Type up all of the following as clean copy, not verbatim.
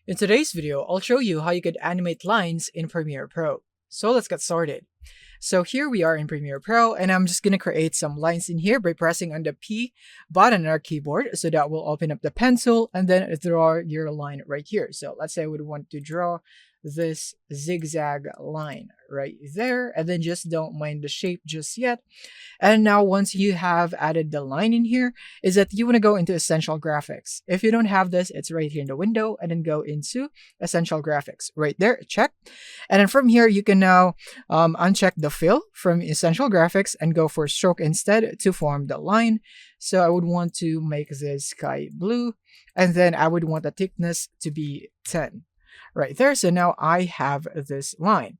In today's video, I'll show you how you could animate lines in Premiere Pro. So let's get started. So here we are in Premiere Pro, and I'm just going to create some lines in here by pressing on the P button on our keyboard. So that will open up the pencil and then draw your line right here. So let's say I would want to draw this zigzag line right there, and then just don't mind the shape just yet. And now once you have added the line in here, is that you want to go into Essential Graphics. If you don't have this, it's right here in the window, and then go into Essential Graphics right there, check. And then from here, you can now uncheck the fill from Essential Graphics and go for stroke instead to form the line. So I would want to make this sky blue, and then I would want the thickness to be 10 right there. So now I have this line.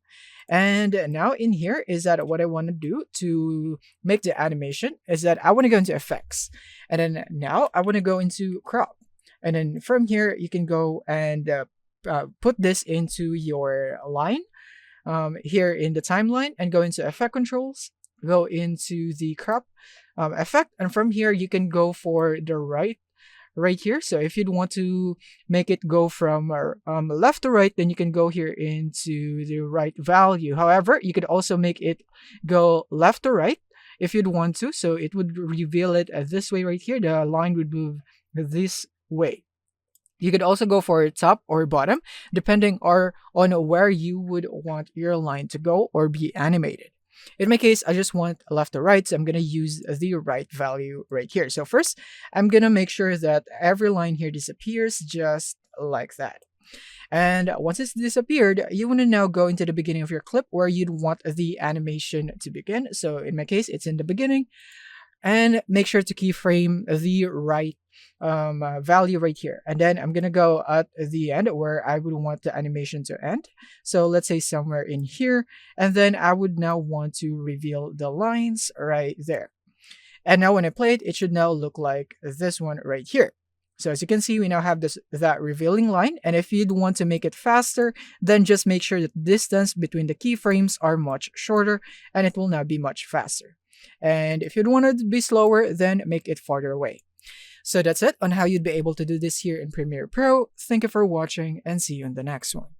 And now in here is that what I want to do to make the animation is that I want to go into effects. And then now I want to go into crop. And then from here, you can go and put this into your line here in the timeline and go into effect controls, go into the crop effect. And from here, you can go for the right here. So if you'd want to make it go from left to right, then you can go here into the right value. However, you could also make it go left to right if you'd want to. So it would reveal it this way right here. The line would move this way. You could also go for top or bottom, depending on where you would want your line to go or be animated. In my case, I just want left to right, so I'm going to use the right value right here. So first, I'm going to make sure that every line here disappears just like that. And once it's disappeared, you want to now go into the beginning of your clip where you'd want the animation to begin. So in my case, it's in the beginning. And make sure to keyframe the right value right here. And then I'm going to go at the end where I would want the animation to end. So let's say somewhere in here. And then I would now want to reveal the lines right there. And now when I play it, it should now look like this one right here. So as you can see, we now have that revealing line. And if you'd want to make it faster, then just make sure that the distance between the keyframes are much shorter, and it will now be much faster. And if you'd want it to be slower, then make it farther away. So that's it on how you'd be able to do this here in Premiere Pro. Thank you for watching, and see you in the next one.